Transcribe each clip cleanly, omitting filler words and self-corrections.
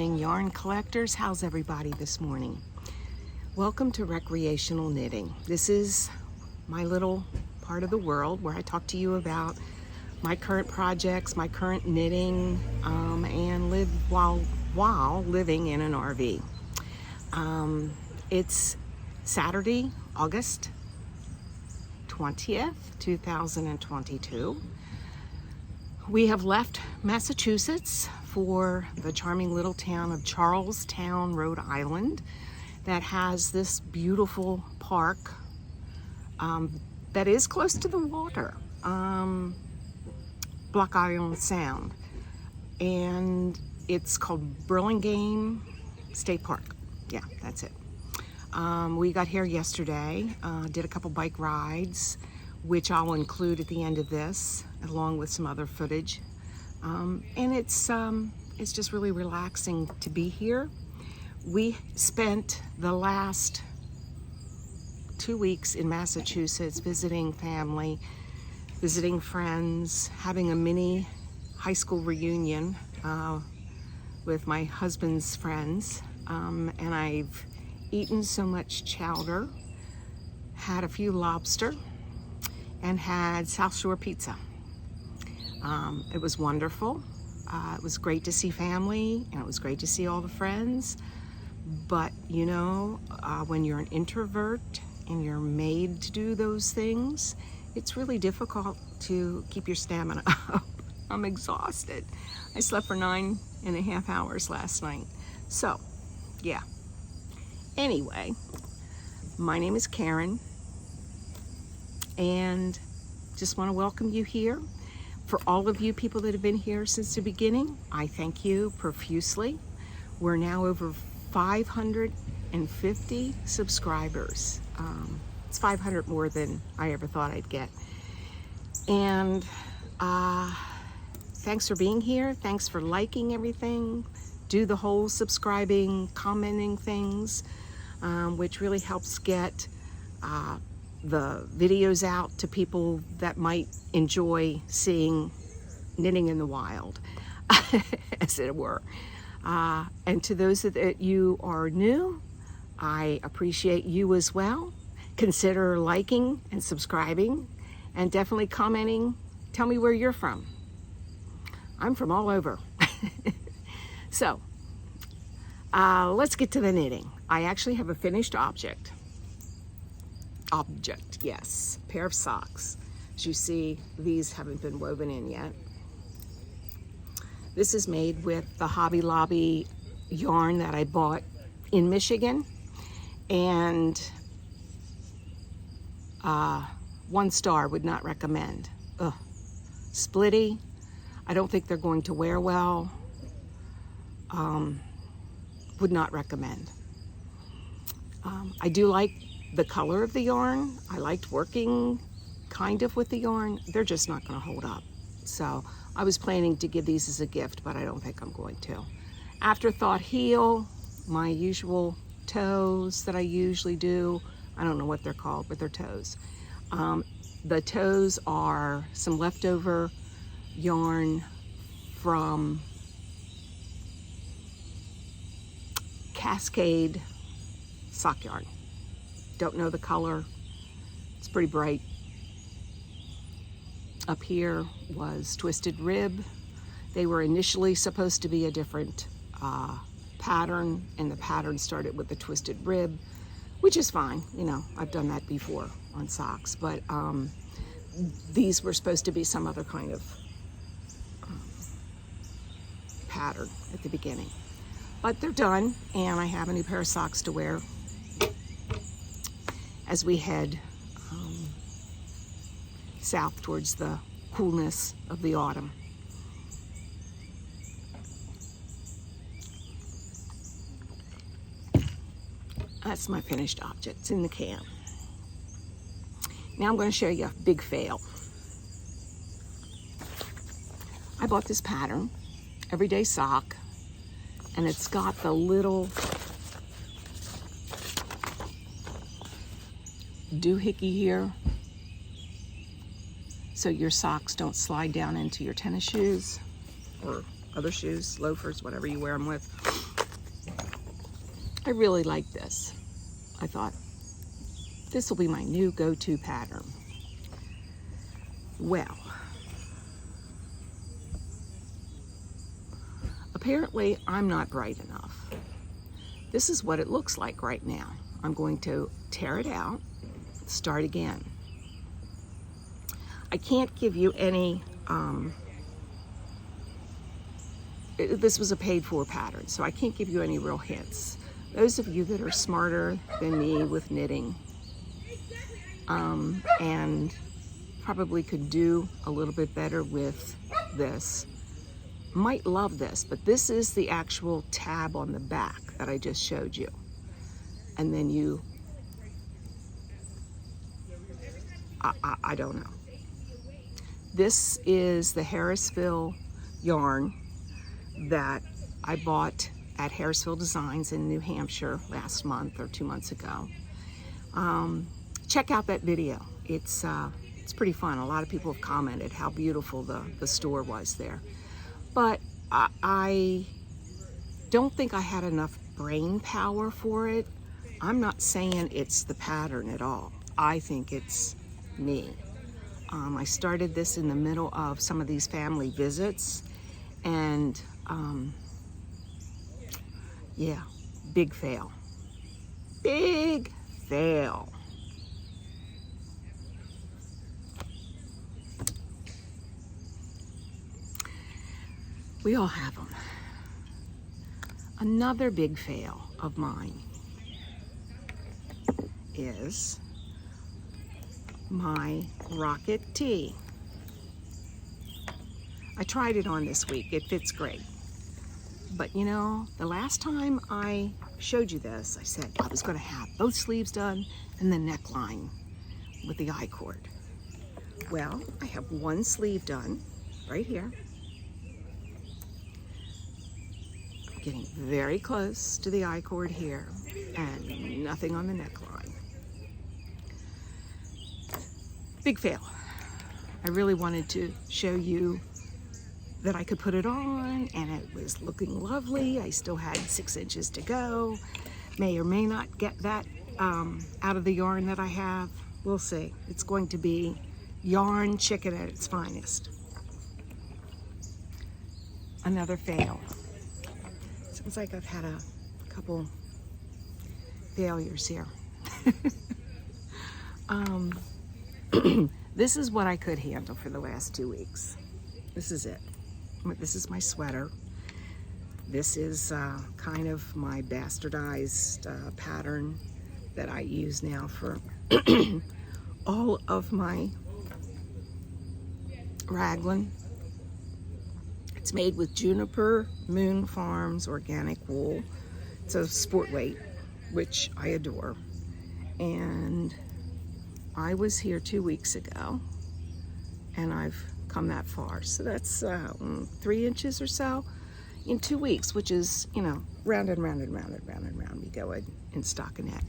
morning, yarn collectors. How's everybody this morning? Welcome to Recreational Knitting. This is my little part of the world where I talk to you about my current projects, my current knitting, and live while living in an RV. It's Saturday, August 20th, 2022. We have left Massachusetts for the charming little town of Charlestown, Rhode Island, that has this beautiful park that is close to the water, Block Island Sound, and it's called Burlingame State Park. Yeah, that's it. We got here yesterday, did a couple bike rides, which I'll include at the end of this, along with some other footage. And it's just really relaxing to be here. We spent the last 2 weeks in Massachusetts visiting family, visiting friends, having a mini high school reunion with my husband's friends. And I've eaten so much chowder, had a few lobster, and had South Shore pizza. It was wonderful. It was great to see family, and it was great to see all the friends. But you know, when you're an introvert and you're made to do those things, it's really difficult to keep your stamina up. I'm exhausted. I slept for 9.5 hours last night. So, yeah. Anyway, my name is Karen, and just want to welcome you here. For all of you people that have been here since the beginning, I thank you profusely. We're now over 550 subscribers. It's 500 more than I ever thought I'd get. And thanks for being here. Thanks for liking everything. Do the whole subscribing, commenting things, which really helps get the videos out to people that might enjoy seeing knitting in the wild, as it were. And to those that you are new, I appreciate you as well. Consider liking and subscribing, and definitely commenting. Tell me where you're from. I'm from all over. So, let's get to the knitting. I actually have a finished object, yes, pair of socks. As you see, these haven't been woven in yet. This is made with the Hobby Lobby yarn that I bought in Michigan, and 1 star, would not recommend. Ugh. Splitty, I don't think they're going to wear well. Would not recommend. I do like the color of the yarn. I liked working kind of with the yarn. They're just not going to hold up. So I was planning to give these as a gift, but I don't think I'm going to. Afterthought heel, my usual toes that I usually do. I don't know what they're called, but they're toes. The toes are some leftover yarn from Cascade sock yarn. Don't know the color. It's pretty bright. Up here was Twisted Rib. They were initially supposed to be a different pattern, and the pattern started with the Twisted Rib, which is fine. You know, I've done that before on socks, but these were supposed to be some other kind of pattern at the beginning. But they're done, and I have a new pair of socks to wear as we head south towards the coolness of the autumn. That's my finished object. It's in the can. Now I'm going to show you a big fail. I bought this pattern, Everyday Sock, and it's got the little doohickey here, so your socks don't slide down into your tennis shoes or other shoes, loafers, whatever you wear them with. I really like this. I thought this will be my new go-to pattern. Well, apparently I'm not bright enough. This is what it looks like right now. I'm going to tear it out, start again. I can't give you any, this was a paid-for pattern, so I can't give you any real hints. Those of you that are smarter than me with knitting and probably could do a little bit better with this might love this, but this is the actual tab on the back that I just showed you. And then you, I don't know. This is the Harrisville yarn that I bought at Harrisville Designs in New Hampshire last month or 2 months ago. Check out that video. It's pretty fun. A lot of people have commented how beautiful the store was there. But I don't think I had enough brain power for it. I'm not saying it's the pattern at all. I think it's me. I started this in the middle of some of these family visits, and yeah, big fail. Big fail. We all have them. Another big fail of mine is my Rocket Tee. I tried it on this week. It fits great. But you know, the last time I showed you this, I said I was going to have both sleeves done and the neckline with the I-cord. Well, I have one sleeve done right here. I'm getting very close to the I-cord here and nothing on the neckline. Big fail. I really wanted to show you that I could put it on and it was looking lovely. I still had 6 inches to go. May or may not get that out of the yarn that I have. We'll see. It's going to be yarn chicken at its finest. Another fail. Sounds like I've had a couple failures here. This is what I could handle for the last 2 weeks. This is it. This is my sweater. This is kind of my bastardized pattern that I use now for all of my raglan. It's made with Juniper Moon Farms organic wool. It's a sport weight, which I adore. And I was here 2 weeks ago, and I've come that far. So that's 3 inches or so in 2 weeks, which is, you know, round and round and round and round and round we go in stockinette.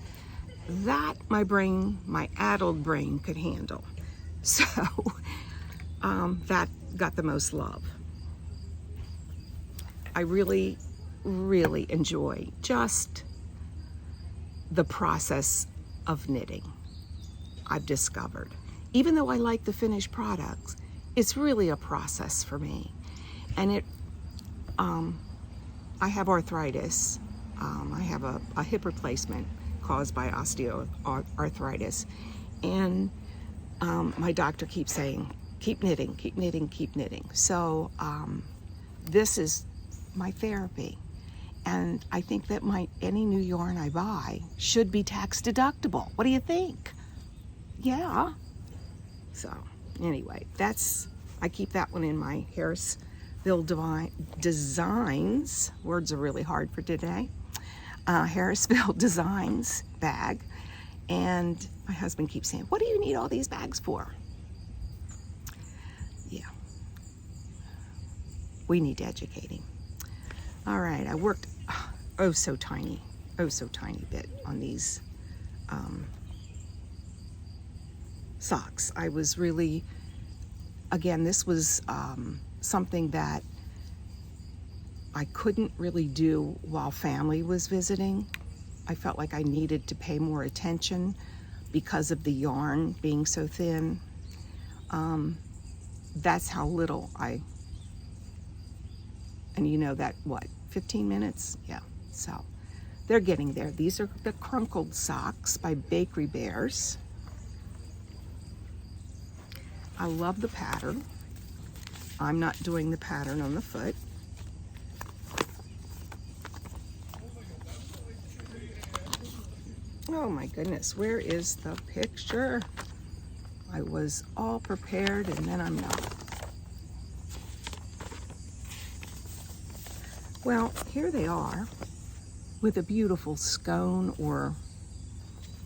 That my brain, my addled brain could handle. So that got the most love. I really, really enjoy just the process of knitting. I've discovered, even though I like the finished products, it's really a process for me. And it, I have arthritis. I have a hip replacement caused by osteoarthritis. And my doctor keeps saying, keep knitting, keep knitting, keep knitting. So this is my therapy. And I think that any new yarn I buy should be tax deductible. What do you think? Yeah. So anyway, I keep that one in my Harrisville Designs, words are really hard for today, Harrisville Designs bag. And my husband keeps saying, what do you need all these bags for? Yeah. We need to educate him. All right, I worked so tiny bit on these socks. I was really, again, this was something that I couldn't really do while family was visiting. I felt like I needed to pay more attention because of the yarn being so thin. That's how little and you know that, what, 15 minutes? Yeah, so they're getting there. These are the Crunkled Socks by Bakery Bears. I love the pattern. I'm not doing the pattern on the foot. Oh my goodness, where is the picture? I was all prepared and then I'm not. Well, here they are with a beautiful scone or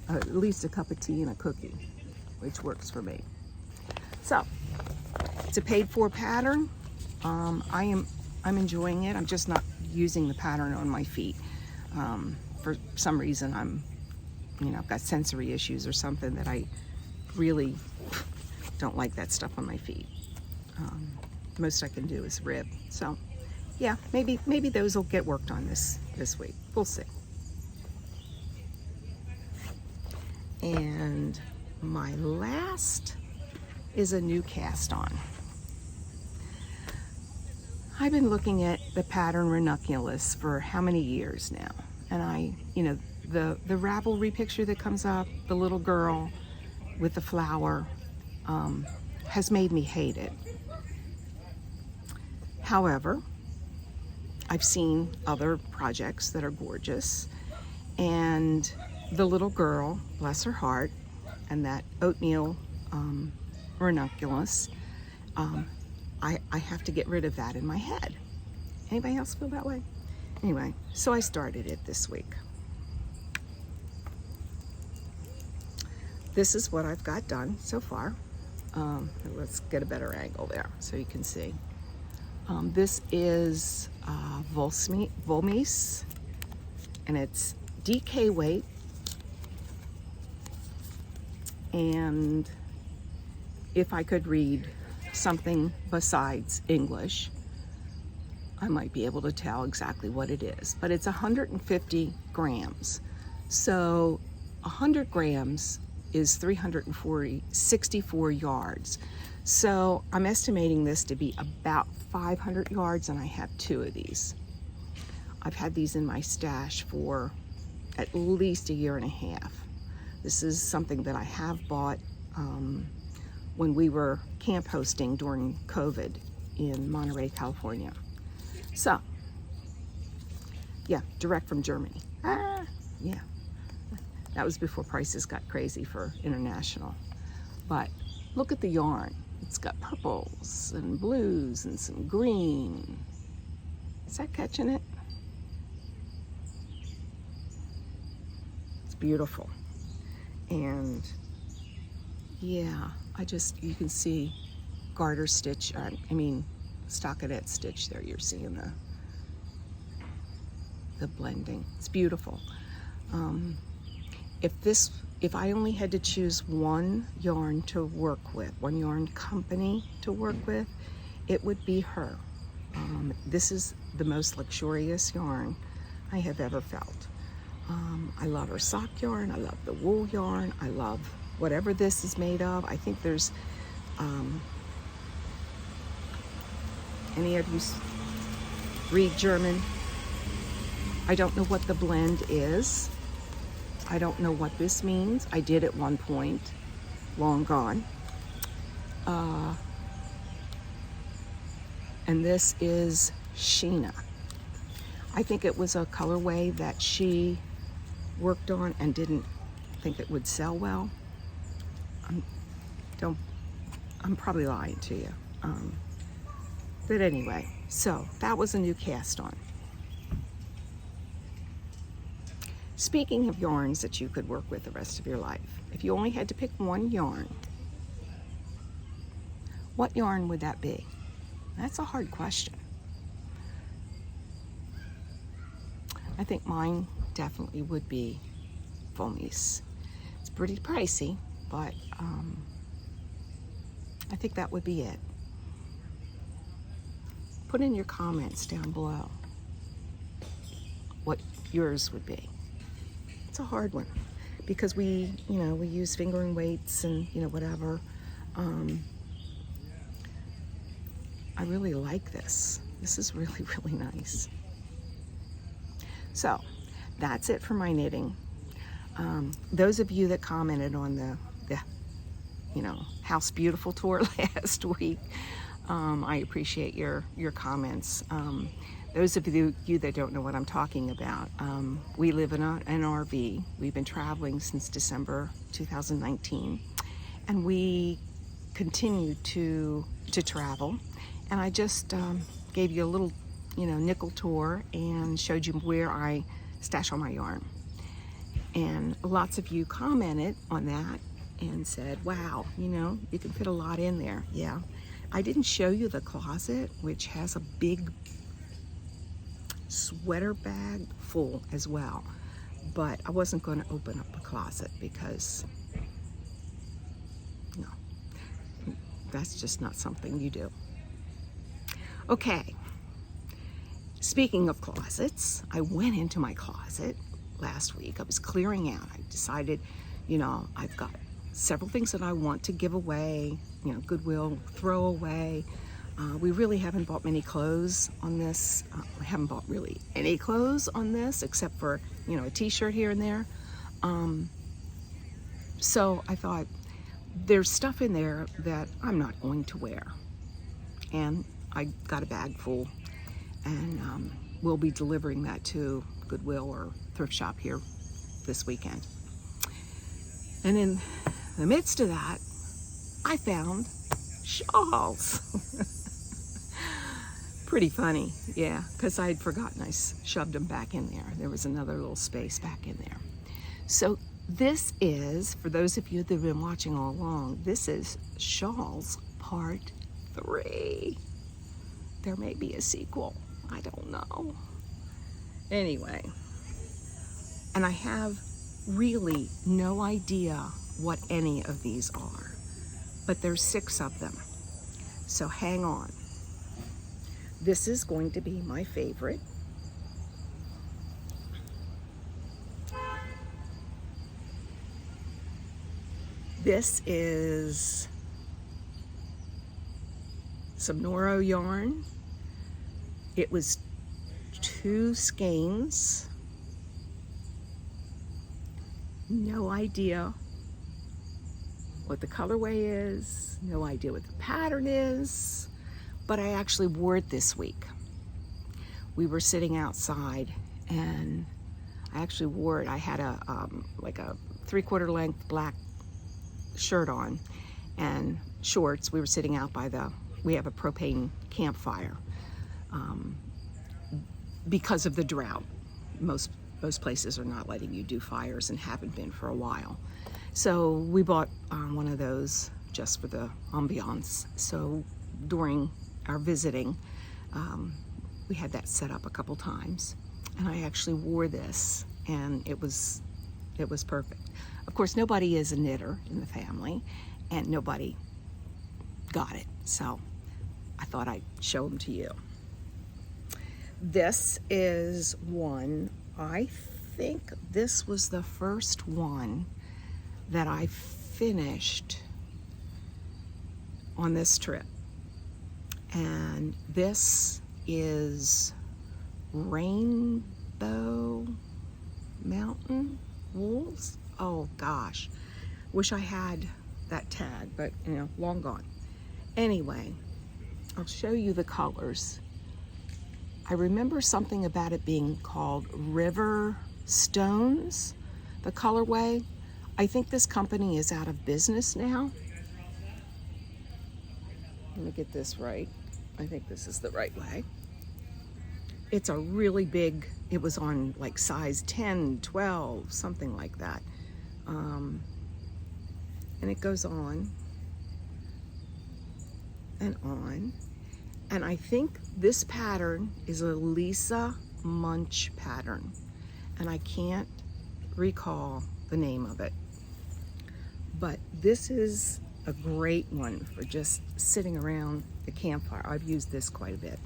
at least a cup of tea and a cookie, which works for me. So, it's a paid-for pattern. I'm enjoying it. I'm just not using the pattern on my feet. For some reason, I've got sensory issues or something that I really don't like that stuff on my feet. Most I can do is rib. So, yeah, maybe those will get worked on this week. We'll see. And my last is a new cast on. I've been looking at the pattern Ranunculus for how many years now? And the Ravelry picture that comes up, the little girl with the flower, has made me hate it. However, I've seen other projects that are gorgeous, and the little girl, bless her heart, and that oatmeal Ranunculus, I have to get rid of that in my head. Anybody else feel that way? Anyway, so I started it this week. This is what I've got done so far. Let's get a better angle there so you can see. This is Wollmeise, and it's DK weight. And if I could read something besides English, I might be able to tell exactly what it is. But it's 150 grams. So 100 grams is 64 yards. So I'm estimating this to be about 500 yards, and I have 2 of these. I've had these in my stash for at least a year and a half. This is something that I have bought when we were camp hosting during COVID in Monterey, California. So, yeah, direct from Germany. Yeah. That was before prices got crazy for international. But look at the yarn. It's got purples and blues and some green. Is that catching it? It's beautiful. And yeah, you can see garter stitch, stockinette stitch there. You're seeing the blending. It's beautiful. If I only had to choose one yarn to work with, one yarn company to work with, it would be her. This is the most luxurious yarn I have ever felt. I love her sock yarn. I love the wool yarn. I love whatever this is made of. I think there's, any of you read German? I don't know what the blend is. I don't know what this means. I did at one point, long gone. And this is Sheena. I think it was a colorway that she worked on and didn't think it would sell well. I'm probably lying to you. But anyway, so that was a new cast on. Speaking of yarns that you could work with the rest of your life, if you only had to pick one yarn, what yarn would that be? That's a hard question. I think mine definitely would be Wollmeise. It's pretty pricey, but I think that would be it. Put in your comments down below what yours would be. a hard one because we use fingering weights and, whatever. I really like this. This is really, really nice. So that's it for my knitting. Those of you that commented on the House Beautiful tour last week, I appreciate your comments. Those of you that don't know what I'm talking about, we live in an RV. We've been traveling since December 2019, and we continue to travel. And I just gave you a little, nickel tour and showed you where I stash all my yarn. And lots of you commented on that and said, wow, you can fit a lot in there. Yeah. I didn't show you the closet, which has a big sweater bag full as well. But I wasn't going to open up the closet because, no, that's just not something you do. Okay, speaking of closets, I went into my closet last week. I was clearing out. I decided, I've got several things that I want to give away, Goodwill, throw away. We really haven't bought many clothes on this. We haven't bought really any clothes on this except for, a t-shirt here and there. So I thought there's stuff in there that I'm not going to wear. And I got a bag full, and we'll be delivering that to Goodwill or thrift shop here this weekend. And in the midst of that, I found shawls. Pretty funny, yeah, because I'd forgotten I shoved them back in there. There was another little space back in there. So this is, for those of you that have been watching all along, this is Shawls Part 3. There may be a sequel. I don't know. Anyway, and I have really no idea what any of these are, but there's 6 of them. So hang on. This is going to be my favorite. This is some Noro yarn. It was 2 skeins. No idea what the colorway is, no idea what the pattern is, but I actually wore it this week. We were sitting outside and I actually wore it. I had a like a 3/4 length black shirt on and shorts. We were sitting out by we have a propane campfire. Because of the drought, most places are not letting you do fires and haven't been for a while. So we bought one of those just for the ambiance. So during our visiting, we had that set up a couple times, and I actually wore this, and it was perfect. Of course, nobody is a knitter in the family, and nobody got it. So I thought I'd show them to you. This is one, I think this was the first one that I finished on this trip. And this is Rainbow Mountain Wools. Oh gosh, wish I had that tag, but long gone. Anyway, I'll show you the colors. I remember something about it being called River Stones, the colorway. I think this company is out of business now. Let me get this right. I think this is the right way. It's a really big, it was on like size 10, 12, something like that. And it goes on and on. And I think this pattern is a Lisa Munch pattern. And I can't recall the name of it. But this is a great one for just sitting around the campfire. I've used this quite a bit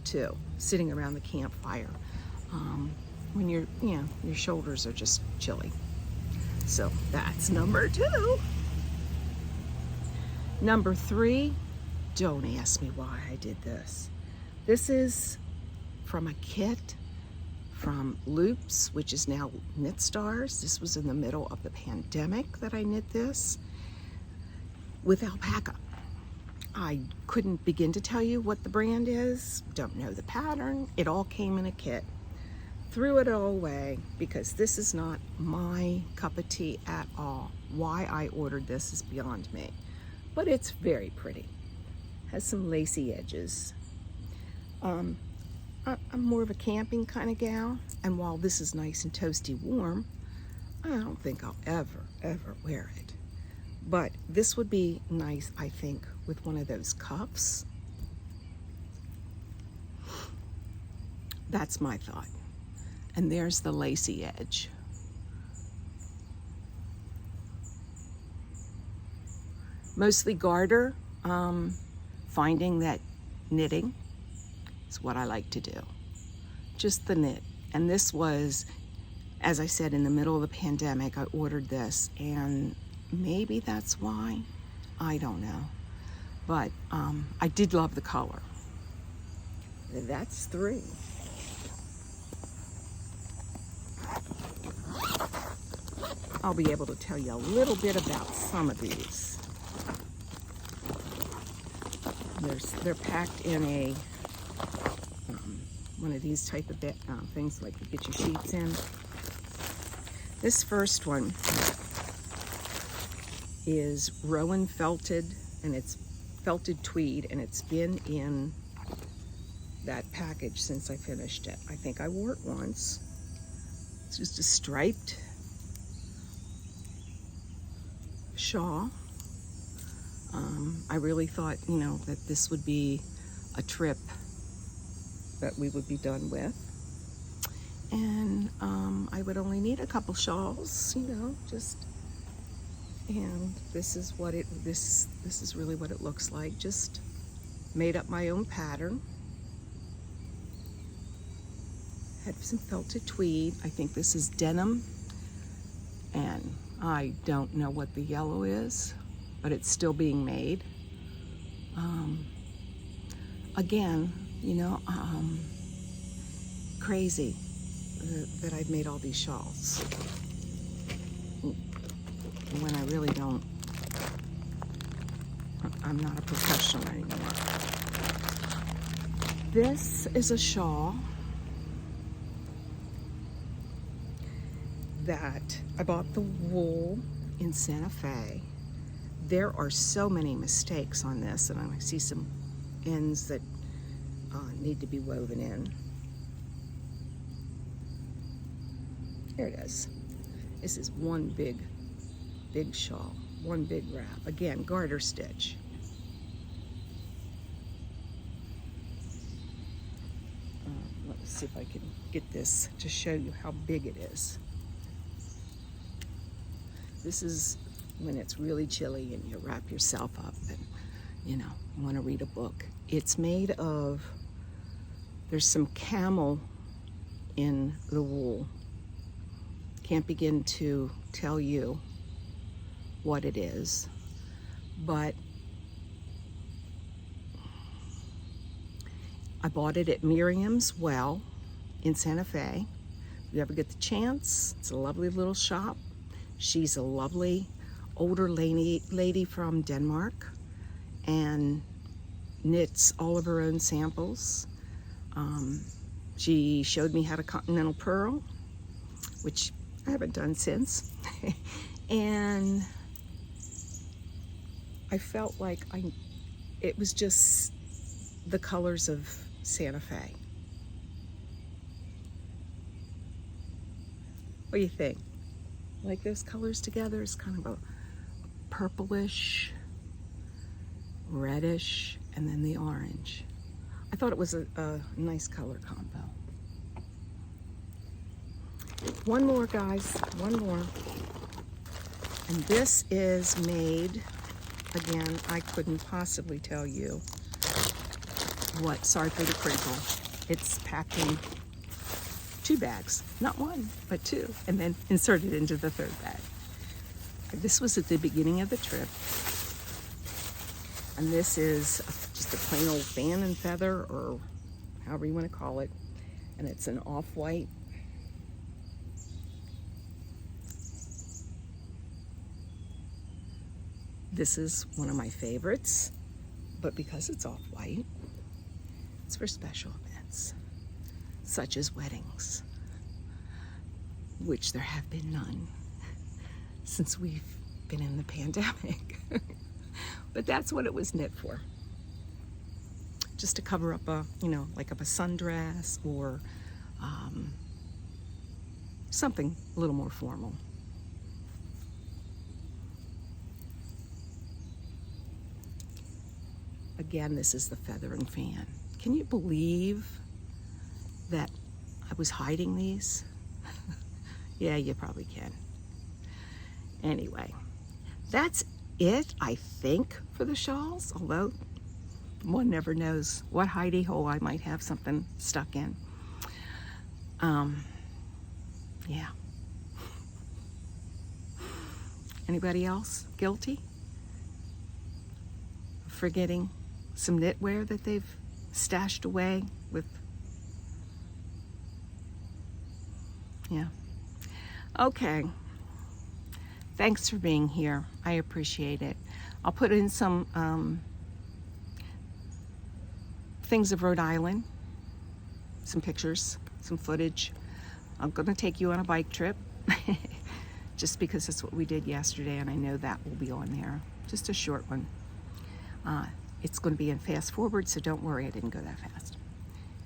too, sitting around the campfire when your shoulders are just chilly. So that's number 2. Number 3, don't ask me why I did this. This is from a kit from Loops, which is now Knit Stars. This was in the middle of the pandemic that I knit this with alpaca. I couldn't begin to tell you what the brand is, don't know the pattern. It all came in a kit. Threw it all away because this is not my cup of tea at all. Why I ordered this is beyond me, but it's very pretty. Has some lacy edges. I'm more of a camping kind of gal, and while this is nice and toasty warm, I don't think I'll ever wear it. But this would be nice, I think, with one of those cuffs. That's my thought. And there's the lacy edge. Mostly garter, finding that knitting is what I like to do. Just the knit. And this was, as I said, in the middle of the pandemic, I ordered this, and maybe that's why, I don't know. But I did love the color. That's 3. I'll be able to tell you a little bit about some of these. They're packed in a one of these type of things like you get your sheets in. This first one is Rowan felted, and it's felted tweed, and it's been in that package since I finished it. I think I wore it once. It's just a striped shawl. I really thought, you know, that this would be a trip that we would be done with, and I would only need a couple shawls, you know, and this is what this is really what it looks like. Just made up my own pattern. Had some felted tweed. I think this is denim, and I don't know what the yellow is, but it's still being made. Again, you know, crazy that I've made all these shawls when I really don't. I'm not a professional anymore. This is a shawl that I bought the wool in Santa Fe. There are so many mistakes on this, and I see some ends that need to be woven in. Here it is. This is one big shawl, one big wrap. Again, garter stitch. Let me see if I can get this to show you how big it is. This is when it's really chilly and you wrap yourself up and, you know, want to read a book. It's made of, there's some camel in the wool. Can't begin to tell you what it is, but I bought it at Miriam's Well in Santa Fe. If you ever get the chance, it's a lovely little shop. She's a lovely older lady from Denmark and knits all of her own samples. She showed me how to continental purl, which I haven't done since. And I felt like it was just the colors of Santa Fe. What do you think? Like those colors together? It's kind of a purplish, reddish, and then the orange. I thought it was a nice color combo. One more, guys, one more. And this is made, again, I couldn't possibly tell you what, sorry for the crinkle. It's packed in 2 bags, not one, but 2, and then inserted into the 3rd bag. This was at the beginning of the trip. And this is just a plain old fan and feather, or however you want to call it. And it's an off-white. This is one of my favorites, but because it's off-white, it's for special events, such as weddings, which there have been none since we've been in the pandemic. But that's what it was knit for. Just to cover up a, like up a sundress or something a little more formal. Again, this is the feather and fan. Can you believe that I was hiding these? Yeah, you probably can. Anyway, that's it, I think, for the shawls, although one never knows what hidey hole I might have something stuck in. Yeah. Anybody else guilty of forgetting some knitwear that they've stashed away with? Yeah. Okay. Thanks for being here. I appreciate it. I'll put in some things of Rhode Island, some pictures, some footage. I'm going to take you on a bike trip just because that's what we did yesterday, and I know that will be on there. Just a short one. It's going to be in fast forward, so don't worry, I didn't go that fast.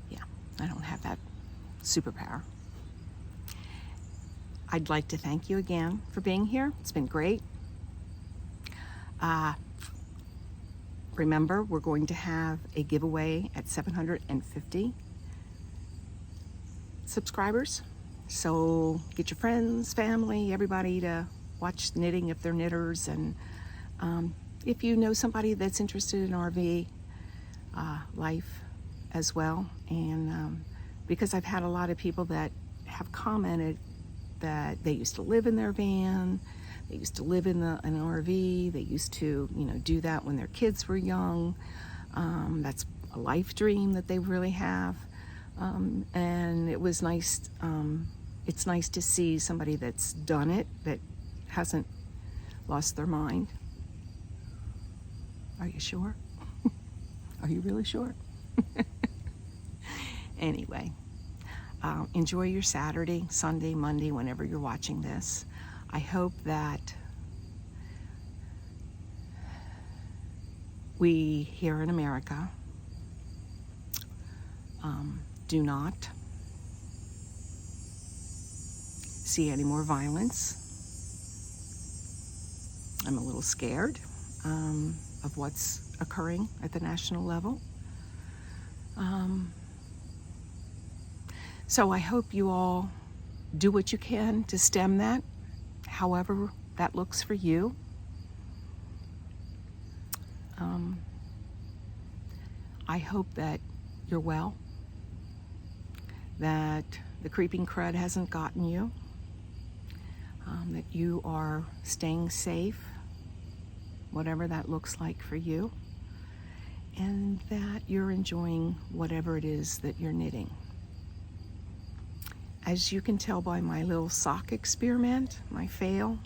Yeah, I don't have that superpower. I'd like to thank you again for being here. It's been great. Remember, we're going to have a giveaway at 750 subscribers. So get your friends, family, everybody to watch knitting if they're knitters. And if you know somebody that's interested in RV life as well. And because I've had a lot of people that have commented that they used to live in their van, they used to live in an RV, they used to, do that when their kids were young. That's a life dream that they really have. And it was nice, it's nice to see somebody that's done it, that hasn't lost their mind. Are you sure? Are you really sure? Anyway. Enjoy your Saturday, Sunday, Monday, whenever you're watching this. I hope that we here in America do not see any more violence. I'm a little scared of what's occurring at the national level. So I hope you all do what you can to stem that, however that looks for you. I hope that you're well, that the creeping crud hasn't gotten you, that you are staying safe, whatever that looks like for you, and that you're enjoying whatever it is that you're knitting. As you can tell by my little sock experiment, my fail,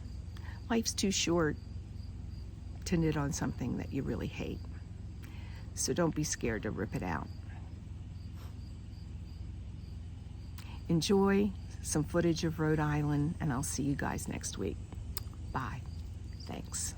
life's too short to knit on something that you really hate. So don't be scared to rip it out. Enjoy some footage of Rhode Island, and I'll see you guys next week. Bye. Thanks.